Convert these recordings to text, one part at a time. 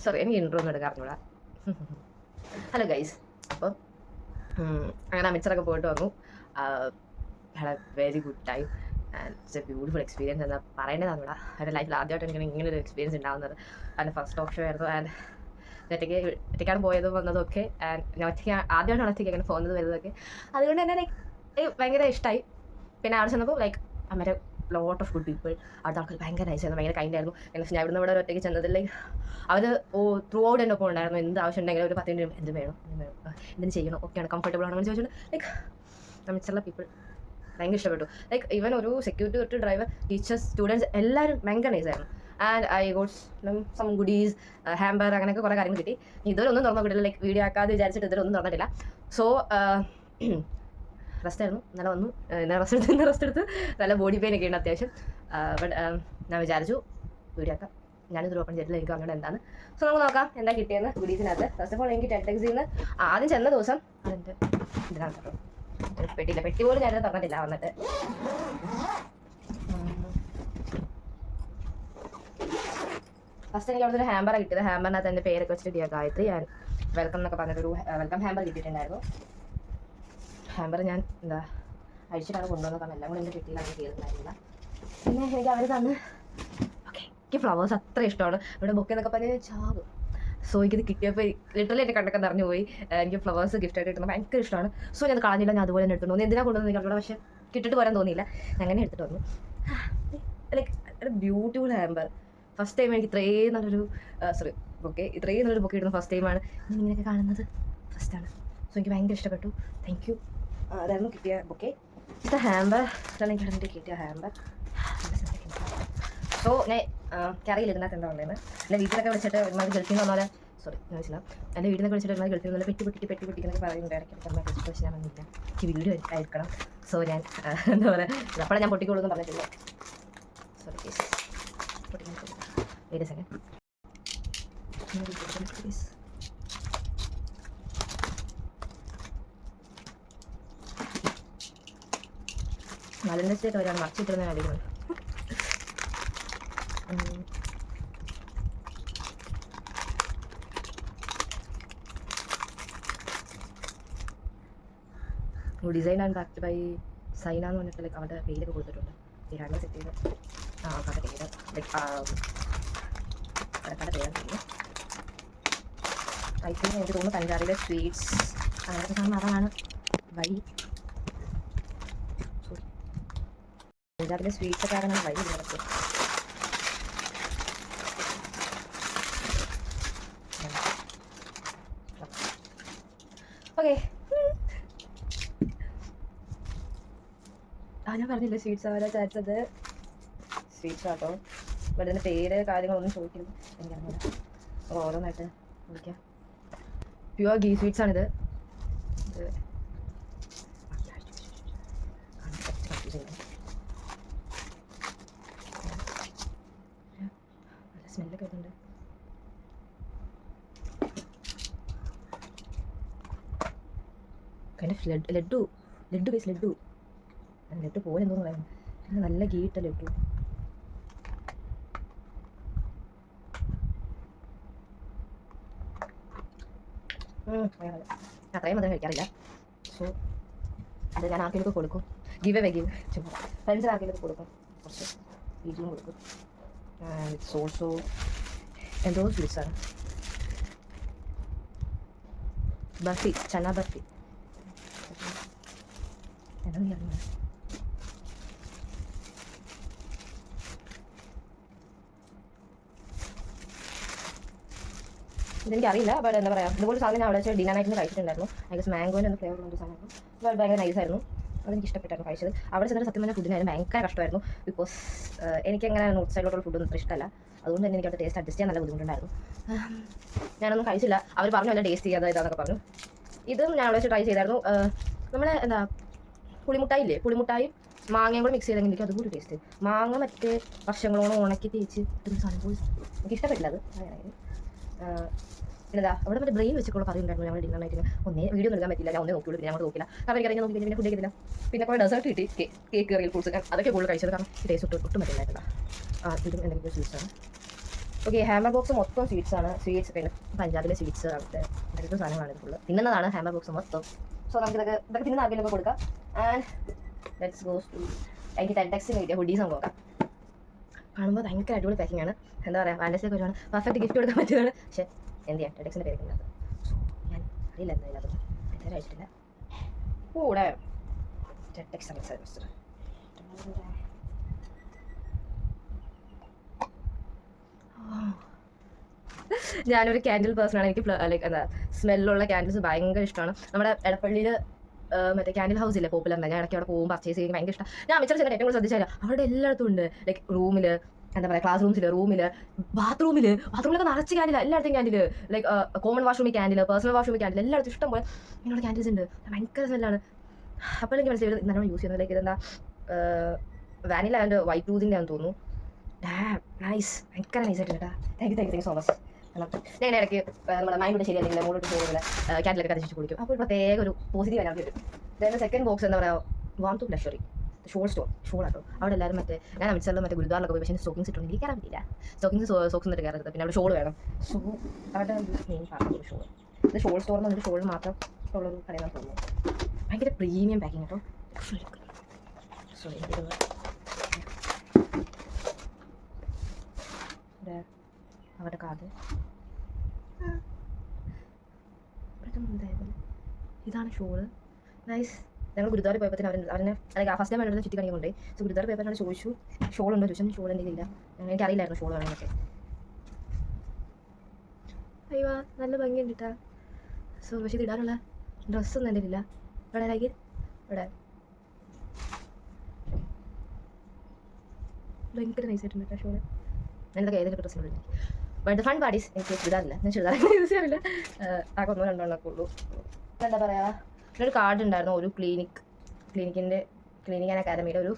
Sorry, എനിക്ക് intro ഒന്നും എടുക്കാറില്ല. Hello guys. അപ്പോൾ അങ്ങനെ മിച്ചറൊക്കെ പോയിട്ട് വന്നു. Very good time and it's A beautiful experience എന്ന് പറയേണ്ടതാണ്. എൻ്റെ ലൈഫിൽ ആദ്യമായിട്ട് എനിക്ക് ഇങ്ങനെ ഒരു എക്സ്പീരിയൻസ് ഉണ്ടാകുന്നത്. അതിൻ്റെ ഫസ്റ്റ് ടോക്ക് ഷോ ആയിരുന്നു. ആൻഡ് ഒറ്റയ്ക്കാണ് പോയതും വന്നതും ഒക്കെ. ആൻഡ് ഞാൻ ആദ്യമായിട്ടാണ് ഒറ്റയ്ക്ക് അങ്ങനെ പോകുന്നത് വരുന്നതൊക്കെ. അതുകൊണ്ട് തന്നെ ലൈക്ക് ഭയങ്കര ഇഷ്ടമായി. പിന്നെ അവിടെ ചെന്നപ്പോൾ ലൈക്ക് മറ്റേ ലോട്ട് ഓഫ് ഗുഡ് പീപ്പിൾ. അടുത്ത ആൾക്കാർ ഭയങ്കര നൈസായിരുന്നു, ഭയങ്കര കൈൻഡ് ആയിരുന്നു. ഞാൻ ഇവിടുന്ന് ഇവിടെ ഒറ്റയ്ക്ക് ചെന്നത് ലൈക്ക് അവർ ത്രൂ ഔട്ട് എൻ്റെ ഒപ്പം ഉണ്ടായിരുന്നു. എന്ത് ആവശ്യം ഉണ്ടെങ്കിലും ഒരു 10 മിനിറ്റ് എന്ത് വേണം എന്തിന് ചെയ്യണം ഓക്കെയാണ്, കംഫർട്ടബിൾ ആണെന്ന് ചോദിച്ചിട്ട് ലൈക്ക് മിച്ചുള്ള പീപ്പിൾ ഭയങ്കര ഇഷ്ടപ്പെട്ടു. ലൈക്ക് ഈവൻ ഒരു സെക്യൂരിറ്റി തൊട്ട് ഡ്രൈവർ, ടീച്ചേഴ്സ്, സ്റ്റുഡൻസ് എല്ലാവരും ഭയങ്കര നൈസായിരുന്നു. And I got some goodies, hamper, അങ്ങനെയൊക്കെ കുറേ കാര്യങ്ങൾ കിട്ടി. ഇതുവരെ ഒന്നും തുറന്നു കിട്ടില്ല. ലൈക്ക് വീഡിയോ ആക്കാതെ വിചാരിച്ചിട്ട് ഇതുവരെ ഒന്നും തുറന്നിട്ടില്ല. സോ റെസ്റ്റ് ആയിരുന്നു. നല്ല വന്നു. റെസ്റ്റ് എടുത്ത് നല്ല ബോഡി പെയിൻ ഒക്കെ ഉണ്ട് അത്യാവശ്യം. ബട്ട് ഞാൻ വിചാരിച്ചു വീഡിയോ ആക്കാം. ഞാനിത് ഓപ്പൺ ചെയ്തിട്ടില്ല, എനിക്ക് അങ്ങനെ എന്താണ്. സോ നമുക്ക് നോക്കാം എന്താ കിട്ടിയെന്ന് ഗുഡീസിനകത്ത്. ഫസ്റ്റ് ഓഫ് ഓൾ എനിക്ക് ടെക്സിൽ നിന്ന് ആദ്യം ചെന്ന ദിവസം അതിൻ്റെ ഇതിനാണ് കേട്ടോ, പെട്ടിയില്ല, പെട്ടി പോലും ഞാനത് തുറന്നിട്ടില്ല. വന്നിട്ട് ഫസ്റ്റ് എനിക്ക് അവിടെ ഒരു ഹാമ്പർ കിട്ടിയത്. ഹാമ്പറിനകത്ത് എൻ്റെ പേരൊക്കെ വെച്ചിട്ട് ഡിയർ ഗായത്രി ആൻഡ് വെൽക്കം എന്നൊക്കെ പറഞ്ഞിട്ടൊരു വെൽക്കം ഹാമ്പർ കിട്ടിയിട്ടുണ്ടായിരുന്നു. ഹാമ്പർ ഞാൻ എന്താ അഴിച്ചിട്ടാണ് കൊണ്ടുവന്നത്, കാരണം എല്ലാം കൂടെ എൻ്റെ പെട്ടിയിൽ അങ്ങനെ കയറുന്നുണ്ടായിരുന്നില്ല. പിന്നെ എനിക്ക് അവർ തന്ന് ഓക്കെ. എനിക്ക് ഫ്ലവേഴ്സ് അത്ര ഇഷ്ടമാണ്. ഇവിടെ ബൊക്കെ എന്നൊക്കെ പറഞ്ഞാൽ ചാകും. സോ എനിക്കിത് കിട്ടിയപ്പോൾ ലിറ്ററലി എൻ്റെ കണ്ടൊക്കെ നിറഞ്ഞു പോയി. എനിക്ക് ഫ്ലവേഴ്സ് ഗിഫ്റ്റായിട്ട് കിട്ടുന്നത് ഭയങ്കര ഇഷ്ടമാണ്. സോ ഞാൻ കളഞ്ഞില്ല, ഞാൻ അതുപോലെ തന്നെ എടുത്തു തോന്നി. എന്തിനാണ് കൊണ്ടുവന്നത് എനിക്ക് അവിടെ, പക്ഷേ കിട്ടിട്ട് പോരാൻ തോന്നിയില്ല. അങ്ങനെ എടുത്തിട്ട് വന്നു. Like beautiful hamper. First time എനിക്ക് ഇത്രയും നല്ലൊരു ഇത്രയും നല്ലൊരു ബൊക്കെ ഇടുന്നത് ഫസ്റ്റ് ടൈമാണ്. ഞാൻ ഇങ്ങനെയൊക്കെ കാണുന്നത് ഫസ്റ്റാണ്. സോ എനിക്ക് ഭയങ്കര ഇഷ്ടപ്പെട്ടു. Thank you. അതായിരുന്നു കിട്ടിയ ബൊക്കെ. ഇത് ഹാമ്പർ ഇതാണ് എനിക്ക് അതിൻ്റെ കിട്ടിയ ഹാമ്പർ. സോ ഞാൻ കറിയിൽ ഇതിനകത്ത് എന്താ ഉള്ളത് എൻ്റെ വീട്ടിലൊക്കെ വിളിച്ചിട്ട് ഒരുമാതിരി ഗൾഫിൽ നിന്ന് വന്നാൽ ഞാൻ വെച്ചില്ല, എൻ്റെ വീട്ടിലൊക്കെ വിളിച്ചിട്ട് ഒരുമാതിരി ഗൾഫിൽ നിന്ന് പെട്ടി എന്നൊക്കെ പറയുന്നുണ്ട് ഇടയ്ക്ക്. പക്ഷേ ഞാൻ വന്നില്ല, എനിക്ക് വീഡിയോ അയക്കണം. സോ ഞാൻ എന്താ പറയുക, അപ്പോഴെ ഞാൻ പൊട്ടിക്കോളൂ എന്ന് പറഞ്ഞിട്ടില്ല. Sorry please, wait a second. Valentine's Day ഒക്കെ വരാണ്, മറച്ചിട്ടിരുന്ന കാര്യങ്ങൾ. Design and backed by Saina എന്ന് പറഞ്ഞിട്ട് ലൈക്ക് അവരുടെ പേരൊക്കെ കൊടുത്തിട്ടുണ്ട്. പേരാണ് സെറ്റ് ചെയ്ത് ആൾക്കാരുടെ പേര് ലൈക്ക് ആൾക്കാരുടെ പേരാണ് ചെയ്യുന്നത്. ഐ തിങ്ക് എനിക്ക് തോന്നുന്നു പഞ്ചാബിലെ സ്വീറ്റ്സ് അങ്ങനെയൊക്കെ കാണുന്ന അതാണ് വഴി. പഞ്ചാബിലെ സ്വീറ്റ്സ് ഒക്കെ ആണ് വഴി നടക്കും. ഓക്കെ, ഞാൻ പറഞ്ഞില്ല സ്വീറ്റ്സ് അവരെ ചാച്ചത് സ്വീറ്റ്സ് ആട്ടോ. ബട്ട് ഇതിൻ്റെ പേര് കാര്യങ്ങളൊന്നും ചോദിക്കുന്നത് എനിക്കറിയില്ല. ഓരോന്നായിട്ട് വിളിക്കാം. പ്യുവർ ഗീ സ്വീറ്റ്സ് ആണിത്. സ്മെല്ലൊക്കെ വരുന്നുണ്ട്. ലഡു ബേസ് ലഡു പോലെ എന്തോന്ന് പറയുന്നത്. പിന്നെ നല്ല ഗീട്ട ലഡു. അത്രയും മധുരം കഴിക്കാറില്ല. സോ അത് ഞാൻ ആർക്കെങ്കിലും കൊടുക്കും. ഗിവ് ചുമ്മാ ഫ്രണ്ട്സിന് ആർക്കെങ്കിലും കൊടുക്കും, കുറച്ച് വീട്ടിലും കൊടുക്കും. ഇറ്റ്സ് ഓൾസോ എന്തോ സ്വീറ്റ്സാണ്. ബർഫി, ചന ബർഫി. എന്താ ഇതെനിക്കറിയില്ല. ബട്ട് എന്താ പറയുക, ഇതുപോലെ സാധനം ഞാൻ അവിടെ വെച്ച് ഡിന്നർ നൈറ്റിന് കഴിച്ചിട്ടുണ്ടായിരുന്നു. ഐ ഗസ് മാംഗോൻ്റെ ഒന്ന് ഫ്ലേവർ കൊണ്ട് സാധനം. ബട്ട് ഭയങ്കര നൈസായിരുന്നു. അതെനിക്ക് ഇഷ്ടപ്പെട്ടായിരുന്നു കഴിച്ചത്. അവിടെ ചെന്നിട്ട് സത്യം പറഞ്ഞാൽ ഫുഡിനായിരുന്നു ഭയങ്കര കഷ്ടമായിരുന്നു. ബിക്കോസ് എനിക്കങ്ങനെ നോർത്ത് സൈഡിലോട്ടുള്ള ഫുഡൊന്നും അത്ര ഇഷ്ടമല്ല. അതുകൊണ്ട് തന്നെ എനിക്ക് അവിടെ ടേസ്റ്റ് അഡ്ജസ്റ്റ് ചെയ്യാൻ നല്ല ബുദ്ധിമുട്ടുണ്ടായിരുന്നു. ഞാനൊന്നും കഴിച്ചില്ല. അവർ പറഞ്ഞു അല്ല ടേസ്റ്റ് ചെയ്യാതെ ഇതാന്നൊക്കെ പറഞ്ഞു. ഇതും ഞാൻ അവിടെ വെച്ച് ട്രൈ ചെയ്തായിരുന്നു. നമ്മുടെ എന്താ പുളിമുട്ടായില്ലേ, പുളിമുട്ടായും മാങ്ങയും കൂടെ മിക്സ് ചെയ്തെങ്കിൽ എനിക്ക് അതുകൂടി ടേസ്റ്റ്. മാങ്ങ മറ്റേ വർഷങ്ങളോളം ഉണക്കി തേച്ച് ഇതൊരു സാധനം പോയി എനിക്ക് ഇഷ്ടപ്പെട്ടില്ല അത്. പിന്നെ അവിടെ മറ്റേ ബ്രെയിൻ വെച്ചിട്ടുള്ള കറി ഉണ്ടായിരുന്നു. ഞങ്ങൾ ഡിന്നർ നൈറ്റിന് ഒന്നേ വീഡിയോ എടുക്കാൻ പറ്റില്ല. ഞാൻ ഒന്നേ നോക്കിയുള്ളൂ. പിന്നെ ഞങ്ങൾ നോക്കില്ല, കാരണം എനിക്ക് അറിയാൻ നോക്കി പിന്നെ ഫുഡ് കഴിക്കില്ല. പിന്നെ കുറേ ഡെസേർട്ട് കിട്ടി, കേക്ക് റിയൽ ഫ്രൂട്ട്സ്. ഞാൻ അതൊക്കെ കൂടുതൽ കഴിച്ചത്, കാരണം ടേസ്റ്റ് ഒട്ടും പറ്റില്ലായിട്ടില്ല. ഇതും എന്തെങ്കിലും സ്വീറ്റ്സാണ്. ഓക്കെ, ഹാമർ ബോക്സ് മൊത്തം സ്വീറ്റ്സ് ആണ്. സ്വീറ്റ്സ് പിന്നെ പഞ്ചാബിലെ സ്വീറ്റ്സ് അങ്ങനത്തെ അങ്ങനത്തെ സാധനങ്ങളാണ് ഇത് ഫുള്ള്. തിന്നുന്നതാണ് ഹാമർ ബോക്സ് മൊത്തം. സോ നമുക്ക് ഇതൊക്കെ തിന്നുന്ന ആർക്കെങ്കിലും കൊടുക്കാം. ആൻഡ് ലെറ്റ്സ് ഗോസ് ടു എനിക്ക് ടെക്സിന് കിട്ടിയ ഹുഡീസ് നമുക്ക് നോക്കാം. കാണുമ്പോൾ ഭയങ്കര അടിപൊളി പാക്കിംഗ് ആണ്. എന്താ പറയുക, വാലൻസിലേക്ക് ഒരുപാട് പെർഫെക്റ്റ് ഗിഫ്റ്റ് കൊടുക്കാൻ പറ്റുന്നതാണ്. പക്ഷേ എന്ത് ചെയ്യാം, ടെക്സിൻ്റെ പേരൊക്കെ സോ ഞാൻ അറിയില്ല എന്തായാലും അത് ഇതുവരെ അയച്ചിട്ടില്ല. കൂടെ ടെക്സ് ഞാനൊരു ക്യാൻഡിൽ പേഴ്സണാണ്. എനിക്ക് ലൈക്ക് എന്താ സ്മെല്ലുള്ള ക്യാൻഡിൽസ് ഭയങ്കര ഇഷ്ടമാണ്. നമ്മുടെ എടപ്പള്ളിയിൽ മറ്റേ ക്യാൻഡിൽ ഹൗസ് ഇല്ലേ, പോപ്പുലറിൻ്റെ, ഞാൻ ഇടയ്ക്ക് അവിടെ പോകും പർച്ചേസ് ചെയ്യും, ഭയങ്കര ഇഷ്ടം. ഞാൻ മിച്ചർ ചെന്നിട്ട് ഏറ്റവും കൂടുതൽ ശ്രദ്ധിച്ചാൽ അവിടെ എല്ലായിടത്തും ഉണ്ട്. ലൈക്ക് റൂമിൽ, എന്താ പറയുക, ക്ലാസ് റൂമിൽ, ബാത്റൂമിലൊക്കെ നിറച്ച് ക്യാൻഡിൽ, എല്ലായിടത്തും ക്യാൻഡിൽ. ലൈക്ക് കോമൺ വാഷ്റൂമിൽ ക്യാൻഡിൽ, പേഴ്സണൽ വാഷ്റൂമിൽ ക്യാൻഡിൽ, എല്ലായിടത്തും ഇഷ്ടം പോലെ ഇങ്ങനെയുള്ള ക്യാൻഡിൽസ് ഉണ്ട്. ഭയങ്കര സ്മെല്ലാണ്. അപ്പോൾ എനിക്ക് മനസ്സിലായി നല്ലോണം യൂസ് ചെയ്യുന്നത്. ലൈക്ക് ഇതെന്താ വാനില ആൻഡ് വൈറ്റ് റൂസിൻ്റെ ആണെന്ന് തോന്നുന്നു. നൈസ്, ഭയങ്കര നൈസായിട്ട് കേട്ടോ. Thank you so much. ഞാൻ ഇടയ്ക്ക് നമ്മുടെ മൈൻഡ് ശരിയല്ലെങ്കിൽ മൂടോട്ട് ശരിയല്ല ക്യാൻഡിലൊക്കെ കത്തിച്ച് കുടിക്കും. അപ്പോൾ പ്രത്യേക ഒരു പോസിറ്റീവ് എനർജി വരും. then സെക്കൻഡ് ബോക്സ് എന്താ പറയുക, വാം ടു ലക്ഷറി ഷോളാട്ടോ. അവിടെ എല്ലാവരും മറ്റേ ഞാൻ അമിത്സാറിൽ മറ്റേ ഗുരുദ്വാറിലൊക്കെ പോയി, പക്ഷേ സ്റ്റോക്കിങ്സ് ഇട്ടുണ്ടെങ്കിൽ എനിക്ക് കയറാൻ പറ്റില്ല. സോക്സ് എന്നിട്ട് കയറരുത്. പിന്നെ അവിടെ ഷോൾ വേണം. സോ അവിടെ മെയിൻ പറഞ്ഞൊരു ഷോൾ. ഇത് ഷോൾ സ്റ്റോറിൽ നിന്ന് ഷോൾ മാത്രം ഉള്ളൊരു കടയെന്ന് തോന്നുന്നു. ഭയങ്കര പ്രീമിയം പാക്കിങ് കേട്ടോ. സോ അവരുടെ കാർഡ് ഇതാണ് ഷോള്. നൈസ്. ഞങ്ങൾ ഗുരുദ്വാര പോയപ്പോൾ അവരെ ഫസ്റ്റ് ടൈം വേണ്ടത് ചുറ്റി കാണിക്കൊണ്ടേ. സോ ഗുരുദ്വാര പോയപ്പോൾ എന്നോട് ചോദിച്ചു ഷോൾ ഉണ്ടോ ചോദിച്ചു. ഷോൾ എൻ്റെ ഇല്ല, എനിക്കറിയില്ലായിരുന്നു ഷോൾ വേണമെന്നൊക്കെ. അയ്യോ നല്ല ഭംഗിയുണ്ട് കേട്ടോ. സോ പക്ഷേ ഇത് ഇടാനുള്ള ഡ്രസ്സൊന്നും എൻ്റെ ഇല്ല. ഇവിടെ ലൈക്ക് ഇവിടെ ഭയങ്കര നൈസായിട്ടുണ്ട് കേട്ടോ ഷോള്. ഞാനിതൊക്കെ ഏതൊക്കെ ഡ്രസ്സിനുള്ളിൽ. ബട്ട് ദ ഫൺ പാർട്ടീസ് എനിക്ക് ചുരിദാറില്ല, ഞാൻ ചുരിദാർ യൂസ് ചെയ്യാറില്ല. ആകെ 1-2 ഉള്ളൂ. എന്താ പറയുക, ഒരു കാർഡ് ഉണ്ടായിരുന്നു, ഒരു ക്ലിനിക് ആൻഡ് അക്കാദമിയുടെ ഒരു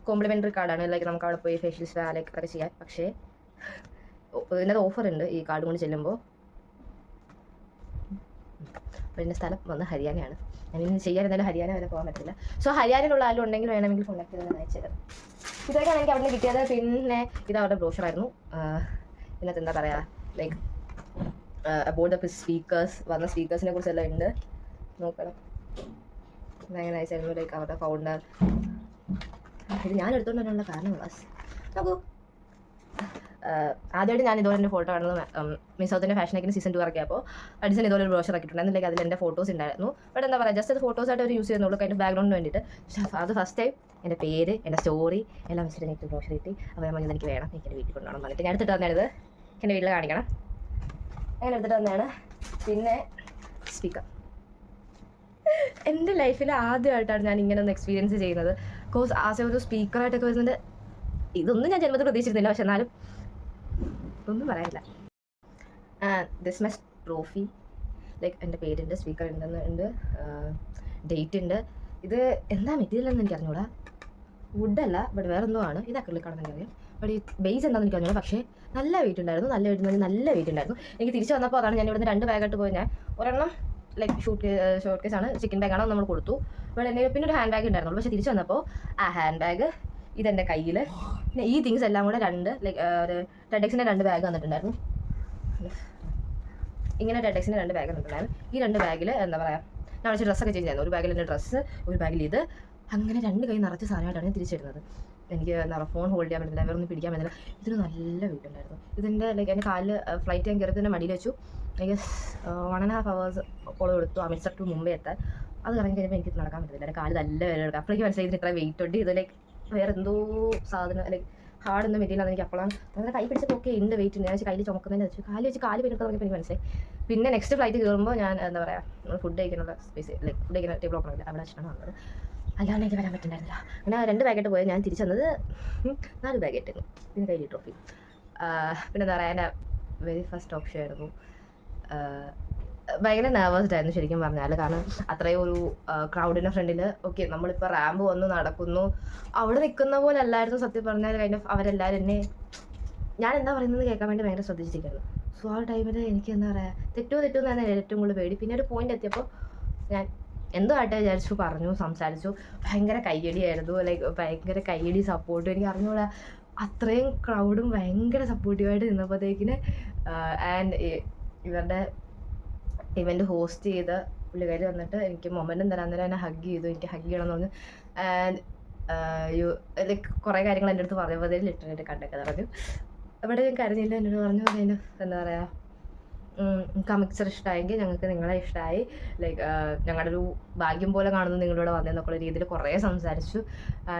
കോംപ്ലിമെൻ്ററി കാർഡാണ്. ലൈക്ക് നമുക്ക് അവിടെ പോയി ഫേഷ്യൽസ് ലൈക്ക് ഒക്കെ ചെയ്യാൻ. പക്ഷേ ഇതിൻ്റെ ഓഫർ ഉണ്ട് ഈ കാർഡ് കൊണ്ട് ചെല്ലുമ്പോൾ. അപ്പോൾ ഇതിൻ്റെ സ്ഥലം വന്ന് ഹരിയാനയാണ്. ഞാൻ ഇനി ചെയ്യാനിരുന്നാലും ഹരിയാന വരെ പോകാൻ പറ്റില്ല. സോ ഹരിയാനയിലുള്ള ആരും ഉണ്ടെങ്കിൽ വേണമെങ്കിൽ കോൺടാക്ട് ചെയ്ത് അയച്ചത്. ഇതൊക്കെയാണ് എനിക്ക് അവിടെ നിന്ന് കിട്ടിയത്. പിന്നെ ഇത് അവരുടെ ബ്രോഷറായിരുന്നു. ഇതിനകത്ത് എന്താ പറയുക, ലൈക്ക് അബൌട്ട് ദ സ്പീക്കേഴ്സ്, വന്ന സ്പീക്കേഴ്സിനെ കുറിച്ചെല്ലാം ഉണ്ട്. നോക്കണം, ഭയങ്കര നൈസായിരുന്നു. ലൈക്ക് അവരുടെ ഫൗണ്ടർ. ഇത് ഞാൻ എടുത്തുകൊണ്ട് വരാനുള്ള കാരണം നോക്കൂ. ആദ്യമായിട്ട് ഞാൻ ഇതുപോലെ എൻ്റെ ഫോട്ടോ കാണുന്നത് മിസ് സൗത്തിൻ്റെ ഫാഷൻ വീക്കിന് സീസൺ 2 ഇറക്കിയപ്പോൾ അഡിസൺ ഇതുപോലെ ഒരു ബ്രോഷർ ആക്കിയിട്ടുണ്ടായിരുന്നു. ലൈക്ക് അതിൽ എൻ്റെ ഫോട്ടോസ് ഉണ്ടായിരുന്നു. ബട്ട് എന്താ പറയുക, ജസ്റ്റ് അത് ഫോട്ടോസായിട്ട് അവർ യൂസ് ചെയ്യുന്നുള്ളൂ, അതിൻ്റെ ബാക്ക്ഗ്രൗണ്ടിന് വേണ്ടിയിട്ട്. അത് ഫസ്റ്റ് ടൈം എൻ്റെ പേര്, എൻ്റെ സ്റ്റോറി എല്ലാം വെച്ചിട്ട് എനിക്ക് ബ്രോഷർ കിട്ടി. അപ്പോൾ ഞാൻ പറഞ്ഞത് എനിക്ക് വേണം, എനിക്ക് എൻ്റെ വീട്ടിൽ കൊണ്ടുപോകണം പറഞ്ഞിട്ട് ഞാൻ എടുത്തിട്ട് തന്നെയാണിത്. എൻ്റെ വീട്ടിൽ കാണിക്കണം, അങ്ങനെ എടുത്തിട്ട് തന്നെയാണ്. പിന്നെ സ്പീക്കർ, എൻ്റെ ലൈഫിൽ ആദ്യമായിട്ടാണ് ഞാൻ ഇങ്ങനെ ഒന്ന് എക്സ്പീരിയൻസ് ചെയ്യുന്നത്. ബിക്കോസ് ആസ് ഒരു സ്പീക്കറായിട്ടൊക്കെ വരുന്നുണ്ട്. ഇതൊന്നും ഞാൻ ജന്മത്തിൽ പ്രതീക്ഷിച്ചിരുന്നില്ല. പക്ഷെ എന്നാലും ഒന്നും പറയാനില്ല. ദിസ് മൈ ട്രോഫി, ലൈക്ക് എൻ്റെ പേരുണ്ട്, സ്പീക്കർ ഉണ്ട്, ഡേറ്റ് ഉണ്ട്. ഇത് എന്താ മെറ്റീരിയൽ എന്ന് എനിക്ക് അറിഞ്ഞൂടാ. വുഡല്ല, ബട്ട് വേറെ എന്തോ ആണ്. ഇത് അക്രിലിക്കാണെന്ന് എനിക്കറിയാം. ബട്ട് ഈ ബേസ് എന്താണെന്ന് എനിക്ക് അറിഞ്ഞൂടാ. പക്ഷേ നല്ല വെയിറ്റ് ഉണ്ടായിരുന്നു. നല്ല വെയിറ്റ് ഉണ്ടായിരുന്നു. എനിക്ക് തിരിച്ച് വന്നപ്പോൾ അതാണ് ഞാൻ ഇവിടുന്ന് 2 ബാഗായിട്ട് പോയി. ഞാൻ ഒരെണ്ണം ലൈക്ക് ഷോർട്ട് കേസാണ്, ചിക്കൻ ബാഗാണ് നമ്മൾ കൊടുത്തു. ബട്ട് എൻ്റെ പിന്നെ ഒരു ഹാൻഡ് ബാഗ് ഉണ്ടായിരുന്നുള്ളൂ. പക്ഷേ തിരിച്ച് വന്നപ്പോൾ ആ ഹാൻഡ് ബാഗ് ഇതെൻ്റെ കയ്യിൽ, പിന്നെ ഈ തിങ്സ് എല്ലാം കൂടെ 2 ലൈക്ക് ടെഡെക്സിൻ്റെ 2 ബാഗ് വന്നിട്ടുണ്ടായിരുന്നു. ഇങ്ങനെ ടെഡെക്സിൻ്റെ 2 ബാഗ് വന്നിട്ടുണ്ടായിരുന്നു. ഈ 2 ബാഗിൽ എന്താ പറയുക, ഞാൻ വെച്ച് ഡ്രസ്സൊക്കെ ചേഞ്ച് ചെയ്യുന്നത്. ഒരു ബാഗിൽ എൻ്റെ ഡ്രസ്സ്, ഒരു ബാഗിൽ ഇത്, അങ്ങനെ 2 കൈ നിറച്ച് സാധനമായിട്ടാണ് ഞാൻ തിരിച്ചിടുന്നത്. എനിക്ക് എന്താ പറയുക, ഫോൺ ഹോൾഡ് ചെയ്യാൻ പറ്റുന്നില്ല, വേറെ ഒന്നും പിടിക്കാൻ പറ്റില്ല. ഇതിന് നല്ല വെയിറ്റ് ഉണ്ടായിരുന്നു. ഇതിൻ്റെ ലൈക്ക് എൻ്റെ കാലിൽ ഫ്ലൈറ്റ് ഞാൻ കയറിയതിൻ്റെ മടിയിൽ വെച്ചു. ഐ ഗസ് 1.5 hours ഓളം എടുത്തു അമൃത്സർ ടു മുംബൈ എത്താൻ. അത് കറങ്ങി കഴിയുമ്പോൾ എനിക്ക് നടക്കാൻ പറ്റില്ല. എൻ്റെ കാല് നല്ല വേദന എടുക്കുക. അപ്പോഴേക്ക് മനസ്സിലായി ഇതിന് ഇത്ര വെയിറ്റ് ഉണ്ട്. ഇത് ലൈക്ക് വേറെ എന്തോ സാധനം, ലൈക്ക് ഹാർഡ് എന്ന മെറ്റീരിയലാണ്. എനിക്ക് അപ്പോഴാണ് അങ്ങനെ കൈ പിടിച്ചപ്പോൾ ഒക്കെ ഉണ്ട് വെയിറ്റ് ഉണ്ട്. ഞാൻ കയ്യിൽ ചുമക്കുന്നതിന് വെച്ചു കാല് പിടിക്കാൻ തുടങ്ങിയപ്പോൾ എനിക്ക് മനസ്സിലായി. പിന്നെ നെക്സ്റ്റ് ഫ്ലൈറ്റ് കയറുമ്പോൾ ഞാൻ എന്താ പറയുക, നമ്മൾ ഫുഡ് കഴിക്കാനുള്ള സ്പേസ്, ലൈക്ക് ഫുഡ് കഴിക്കുന്ന ടേബിൾ ഓപ്പൺ ഇല്ല, അവിടെ വെച്ചിട്ടാണ് വന്നത്. അല്ലാണ്ട് എനിക്ക് വരാൻ പറ്റുന്നുണ്ടായിരുന്നില്ല. അങ്ങനെ 2 ബാഗായിട്ട് പോയത്. ഞാൻ തിരിച്ചു വന്നത് 4 ബാഗായിട്ടായിരുന്നു. പിന്നെ കയ്യിൽ ട്രോഫി. പിന്നെ എന്താ പറയുക, എൻ്റെ വെരി ഫസ്റ്റ് ഓപ്ഷൻ ആയിരുന്നു. ഭയങ്കര നെർവസ്ഡ് ആയിരുന്നു ശരിക്കും പറഞ്ഞാൽ. കാരണം അത്രയും ഒരു ക്രൗഡിൻ്റെ ഫ്രണ്ടിൽ ഓക്കെ നമ്മളിപ്പോൾ റാമ്പ് വന്നു നടക്കുന്നു, അവിടെ നിൽക്കുന്ന പോലെ അല്ലായിരുന്നു സത്യം പറഞ്ഞാൽ. കൈൻഡ് ഓഫ് അവരെല്ലാവരും എന്നെ ഞാൻ എന്താ പറയുന്നത് കേൾക്കാൻ വേണ്ടി ഭയങ്കര ശ്രദ്ധിച്ചിരിക്കുന്നു. സോ ആ ടൈമിൽ എനിക്ക് എന്താ പറയുക, തെറ്റോ എന്ന് തന്നെ ഏറ്റവും കൂടുതൽ പേടി. പിന്നെ ഒരു പോയിന്റ് എത്തിയപ്പോൾ ഞാൻ എന്തോ ആട്ടെ വിചാരിച്ചു, പറഞ്ഞു, സംസാരിച്ചു. ഭയങ്കര കയ്യടിയായിരുന്നു. ലൈക്ക് ഭയങ്കര കയ്യടി സപ്പോർട്ടും. എനിക്ക് അറിഞ്ഞൂടാ, അത്രയും ക്രൗഡും ഭയങ്കര സപ്പോർട്ടീവായിട്ട് നിന്നപ്പോഴത്തേക്കിന് ആൻഡ് ഇവരുടെ ഇവൻ്റ് ഹോസ്റ്റ് ചെയ്ത പുള്ളിക്കാരി വന്നിട്ട് എനിക്ക് മൊമെൻറ്റും തരാൻ നേരം എന്നെ ഹഗ് ചെയ്തു. എനിക്ക് ഹഗ് ചെയ്യണമെന്ന് പറഞ്ഞു. ആൻഡ് ലൈക്ക് കുറേ കാര്യങ്ങൾ എൻ്റെ അടുത്ത് പറഞ്ഞപ്പോൾ അതിൽ ലിറ്ററേറ്റ് കണ്ടൊക്കെ പറഞ്ഞു. ഇവിടെ ഞാൻ കരഞ്ഞില്ല. എന്നോട് പറഞ്ഞു അതിന് എന്താ പറയുക, നിങ്ങൾക്ക് ആ മിക്സർ ഇഷ്ടമായെങ്കിൽ ഞങ്ങൾക്ക് നിങ്ങളെ ഇഷ്ടമായി, ലൈക്ക് ഞങ്ങളുടെ ഒരു ഭാഗ്യം പോലെ കാണുന്നു നിങ്ങളിവിടെ വന്നതെന്നൊക്കെയുള്ള രീതിയിൽ കുറേ സംസാരിച്ചു.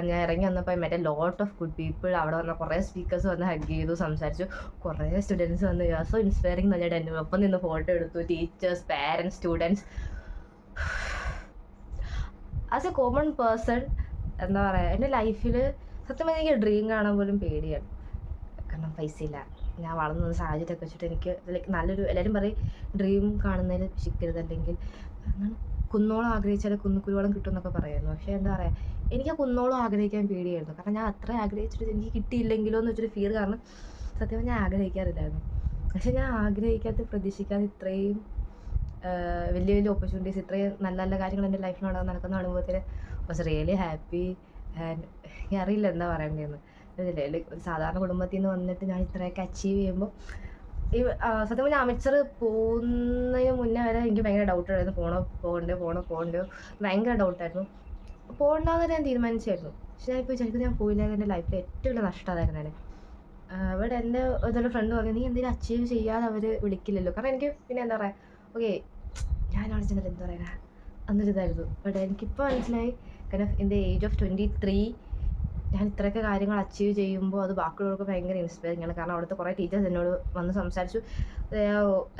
ഞാൻ ഇറങ്ങി വന്നപ്പോൾ മറ്റേ ലോട്ട് ഓഫ് ഗുഡ് പീപ്പിൾ അവിടെ വന്ന കുറേ സ്പീക്കേഴ്സ് വന്ന് ഹഗ് ചെയ്തു, സംസാരിച്ചു. കുറേ സ്റ്റുഡൻസ് വന്ന് സോ ഇൻസ്പയറിങ് നല്ലതായിട്ട് എൻ്റെ ഒപ്പം നിന്ന് ഫോട്ടോ എടുത്തു. Teachers, parents, students. As A common person എന്താ പറയുക, എൻ്റെ ലൈഫിൽ സത്യം എനിക്ക് ഡ്രീം കാണാൻ പോലും പേടിയാണ്. കാരണം പൈസ ഇല്ല. ഞാൻ വളർന്ന സാഹചര്യമൊക്കെ വെച്ചിട്ട് എനിക്ക് ലൈക്ക് നല്ലൊരു, എല്ലാവരും പറയും ഡ്രീം കാണുന്നതിൽ പിശിക്കരുത്, അല്ലെങ്കിൽ കുന്നോളം ആഗ്രഹിച്ചാൽ കുന്നുകുരുവോളം കിട്ടും എന്നൊക്കെ പറയുന്നു. പക്ഷേ എന്താ പറയുക, എനിക്ക് ആ കുന്നോളം ആഗ്രഹിക്കാൻ പേടിയായിരുന്നു. കാരണം ഞാൻ അത്ര ആഗ്രഹിച്ചിട്ട് എനിക്ക് കിട്ടിയില്ലെങ്കിലോ എന്ന് വെച്ചൊരു ഫിയർ കാരണം സത്യം ഞാൻ ആഗ്രഹിക്കാറില്ലായിരുന്നു. പക്ഷെ ഞാൻ ആഗ്രഹിക്കാതെ പ്രതീക്ഷിക്കാതെ ഇത്രയും വലിയ വലിയ ഓപ്പർച്യൂണിറ്റീസ്, ഇത്രയും നല്ല നല്ല കാര്യങ്ങൾ എൻ്റെ ലൈഫിൽ നടക്കുന്ന കാണുമ്പോഴത്തേന് വാസ് റിയലി ഹാപ്പി. ആൻഡ് ഞാൻ അറിയില്ല എന്താ പറയേണ്ടതെന്ന്. ഒരു സാധാരണ കുടുംബത്തിൽ നിന്ന് വന്നിട്ട് ഞാൻ ഇത്രയൊക്കെ അച്ചീവ് ചെയ്യുമ്പോൾ ഈ സത്യം പറഞ്ഞാൽ അമിച്ചർ പോകുന്നതിന് മുന്നേ വരെ എനിക്ക് ഭയങ്കര ഡൗട്ടായിരുന്നു. പോകണ്ടോ ഭയങ്കര ഡൗട്ടായിരുന്നു. പോകണ്ടെന്ന് ഞാൻ തീരുമാനിച്ചായിരുന്നു. പക്ഷെ ഞാൻ ഇപ്പോൾ വിചാരിക്കുന്നത് ഞാൻ പോയില്ലെങ്കിൽ എൻ്റെ ലൈഫിൽ ഏറ്റവും വലിയ നഷ്ടമായിരുന്നു. ഞാൻ ഇവിടെ എൻ്റെ ഇതൊരു ഫ്രണ്ട് പറഞ്ഞു, നീ എന്തെങ്കിലും അച്ചീവ് ചെയ്യാതെ അവർ വിളിക്കില്ലല്ലോ. കാരണം എനിക്ക് പിന്നെ എന്താ പറയുക, ഓക്കെ ഞാൻ അവിടെ ചെന്നിട്ട് എന്താ പറയുക അന്നൊരിതായിരുന്നു. ബട്ട് എനിക്കിപ്പോൾ മനസ്സിലായി, കാരണം ഇൻ ദ ഏജ് ഓഫ് 23 ഞാൻ ഇത്രയൊക്കെ കാര്യങ്ങൾ അച്ചീവ് ചെയ്യുമ്പോൾ അത് ബാക്കിയുള്ളവർക്ക് ഭയങ്കര ഇൻസ്പയറിംഗ് ആണ്. കാരണം അവിടുത്തെ കുറേ ടീച്ചേഴ്സ് എന്നോട് വന്ന് സംസാരിച്ചു.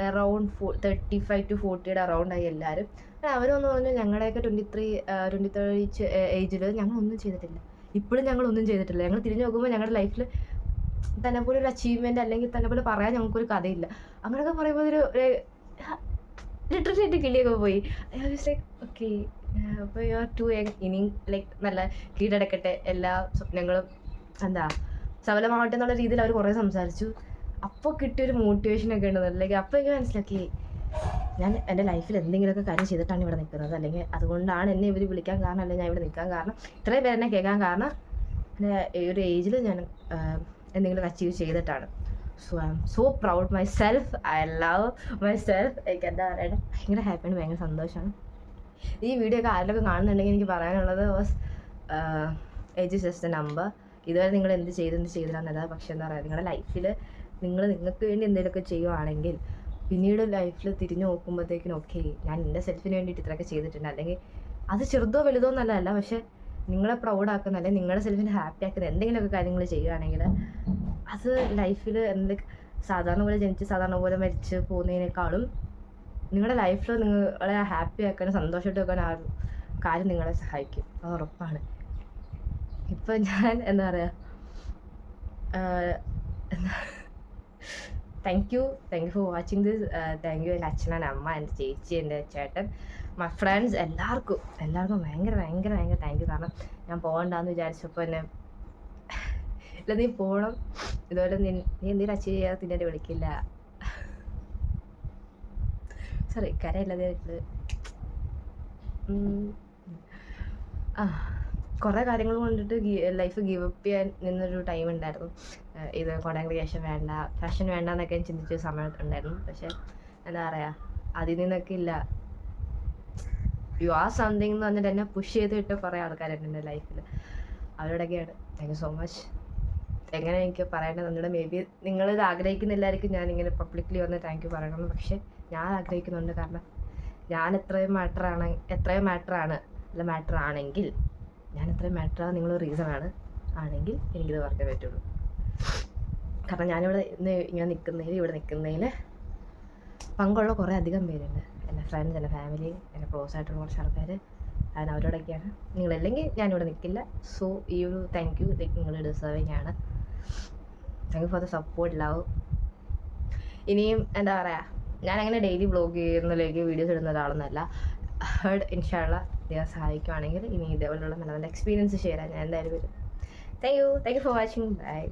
അറൗണ്ട് 35 to 40 അറൗണ്ടായി എല്ലാവരും. അവരൊന്ന് പറഞ്ഞു, ഞങ്ങളുടെയൊക്കെ 23 ഏജിൽ ഞങ്ങളൊന്നും ചെയ്തിട്ടില്ല, ഇപ്പോഴും ഞങ്ങളൊന്നും ചെയ്തിട്ടില്ല. ഞങ്ങൾ തിരിഞ്ഞു നോക്കുമ്പോൾ ഞങ്ങളുടെ ലൈഫിൽ തന്നെ പോലെ ഒരു അച്ചീവ്മെൻറ്റ് അല്ലെങ്കിൽ തന്നെ പോലെ പറയാൻ ഞങ്ങൾക്കൊരു കഥയില്ല. അങ്ങനെയൊക്കെ പറയുമ്പോൾ ഒരു ലിറ്ററേറ്റ് കിളിയൊക്കെ പോയി. ലൈക്ക് ഓക്കെ, അപ്പോൾ യു ആർ ടു യങ്, ഇനി ലൈക്ക് നല്ല കീഴടക്കട്ടെ, എല്ലാ സ്വപ്നങ്ങളും എന്താ സഫലമാവട്ടെ എന്നുള്ള രീതിയിൽ അവർ കുറേ സംസാരിച്ചു. അപ്പോൾ കിട്ടിയൊരു മോട്ടിവേഷനൊക്കെ ഉണ്ടെന്ന്. ലൈക്ക് അപ്പോൾ എനിക്ക് മനസ്സിലാക്കി ഞാൻ എൻ്റെ ലൈഫിൽ എന്തെങ്കിലുമൊക്കെ കാര്യം ചെയ്തിട്ടാണ് ഇവിടെ നിൽക്കുന്നത്, അല്ലെങ്കിൽ അതുകൊണ്ടാണ് എന്നെ ഇവർ വിളിക്കാൻ കാരണം, അല്ലെങ്കിൽ ഞാൻ ഇവിടെ നിൽക്കാൻ കാരണം, ഇത്രയും പേരെന്നെ കേൾക്കാൻ കാരണം എൻ്റെ ഈ ഒരു ഏജിൽ ഞാൻ എന്തെങ്കിലും അച്ചീവ് ചെയ്തിട്ടാണ്. So I M so proud my self. I love my self. എനിക്ക് എന്താ പറയുക, ഭയങ്കര ഹാപ്പിയാണ്, ഭയങ്കര സന്തോഷമാണ്. ഈ വീഡിയോ ഒക്കെ ആരെങ്കിലുമൊക്കെ കാണുന്നുണ്ടെങ്കിൽ എനിക്ക് പറയാനുള്ളത് was age is just A number. ഇതുവരെ നിങ്ങൾ എന്ത് ചെയ്തില്ലാന്നല്ല. പക്ഷെ എന്താ പറയുക, നിങ്ങളുടെ ലൈഫിൽ നിങ്ങൾക്ക് വേണ്ടി എന്തെങ്കിലുമൊക്കെ ചെയ്യുവാണെങ്കിൽ പിന്നീട് ലൈഫിൽ തിരിഞ്ഞു നോക്കുമ്പോഴത്തേക്കിനും ഓക്കെ ഞാൻ എൻ്റെ സെൽഫിന് വേണ്ടിയിട്ട് ഇത്രയൊക്കെ ചെയ്തിട്ടുണ്ട്, അല്ലെങ്കിൽ അത് ചെറുതോ വലുതോ നല്ലതല്ല, പക്ഷെ നിങ്ങളെ പ്രൗഡാക്കുന്ന അല്ലെങ്കിൽ നിങ്ങളുടെ സെൽഫിനെ ഹാപ്പി ആക്കുന്ന എന്തെങ്കിലുമൊക്കെ കാര്യങ്ങൾ ചെയ്യുകയാണെങ്കിൽ അത് ലൈഫിൽ സാധാരണ പോലെ ജനിച്ച് സാധാരണ പോലെ മരിച്ച് പോകുന്നതിനേക്കാളും നിങ്ങളുടെ ലൈഫിൽ നിങ്ങളെ ഹാപ്പി ആക്കാനും സന്തോഷമായിട്ട് വെക്കാൻ ആ കാര്യം നിങ്ങളെ സഹായിക്കും, അത് ഉറപ്പാണ്. ഇപ്പം ഞാൻ എന്താ പറയുക, thank you for watching this. Thank you എൻ്റെ അച്ഛൻ, എൻ്റെ അമ്മ, എൻ്റെ ചേച്ചി, എൻ്റെ ചേട്ടൻ, മൈ ഫ്രണ്ട്സ്, എല്ലാവർക്കും ഭയങ്കര താങ്ക് യു. കാരണം ഞാൻ പോകണ്ടെന്ന് വിചാരിച്ചപ്പോൾ എന്നെ ഇല്ല നീ പോകണം, ഇതുപോലെ നീ എന്തെങ്കിലും അച്ചീവ് ചെയ്യാതെ പിന്നെ എന്നെ വിളിക്കില്ല. സോറി കരയില്ലാതെ കുറേ കാര്യങ്ങൾ കൊണ്ടിട്ട് ലൈഫ് ഗീവ് അപ്പ് ചെയ്യാൻ നിന്നൊരു ടൈം ഉണ്ടായിരുന്നു. ഇത് കോണ്ടന്റ് ക്രിയേഷൻ വേണ്ട, ഫാഷൻ വേണ്ട എന്നൊക്കെ ഞാൻ ചിന്തിച്ച സമയം ഉണ്ടായിരുന്നു. പക്ഷെ എന്താ പറയുക, അതിൽ നിന്നൊക്കെ ഇല്ല, യു ആർ സംതിങ് എന്ന് പറഞ്ഞിട്ട് എന്നെ പുഷ് ചെയ്തിട്ട് കുറേ ആൾക്കാരുണ്ട് എൻ്റെ ലൈഫിൽ. അവരോടൊക്കെയാണ് താങ്ക് യു സോ മച്ച്. എങ്ങനെ എനിക്ക് പറയേണ്ടത് എന്നോട്, മേ ബി നിങ്ങളിത് ആഗ്രഹിക്കുന്നില്ലായിരിക്കും ഞാനിങ്ങനെ പബ്ലിക്കലി വന്ന് താങ്ക് യു പറയണമെന്ന്. പക്ഷെ ഞാൻ ആഗ്രഹിക്കുന്നുണ്ട്. കാരണം ഞാൻ എത്രയും മാറ്റർ ആണെങ്കിൽ ഞാൻ എത്രയും മാറ്ററാണ് നിങ്ങൾ റീസണാണ് ആണെങ്കിൽ എനിക്കിത് പറഞ്ഞേ പറ്റുള്ളൂ. കാരണം ഞാനിവിടെ ഇങ്ങനെ ഇവിടെ നിൽക്കുന്നതിൽ പങ്കുള്ള കുറേ അധികം പേരുണ്ട്. എൻ്റെ ഫ്രണ്ട്സ്, എൻ്റെ ഫാമിലി, എൻ്റെ ക്ലോസ് ആയിട്ടുള്ള കുറച്ച് ആൾക്കാർ. ഞാൻ അവരോടൊക്കെയാണ്. നിങ്ങളല്ലെങ്കിൽ ഞാനിവിടെ നിൽക്കില്ല. സോ ഈ ഒരു താങ്ക് യു നിങ്ങൾ ഡിസേർവിങ് ആണ്. Thank you for the support, love. ഇനിയും എന്താ പറയുക, ഞാനങ്ങനെ ഡെയിലി വ്ളോഗ് ചെയ്യുന്നതിലേക്ക് വീഡിയോസ് ഇടുന്ന ഒരാളൊന്നുമല്ല. ഇൻഷാള്ള ദൈവം സഹായിക്കുവാണെങ്കിൽ ഇനി ഇതേപോലുള്ള നല്ല നല്ല എക്സ്പീരിയൻസ് ഷെയർ ചെയ്യാൻ ഞാൻ എന്തായാലും വരും. Thank you for watching. By.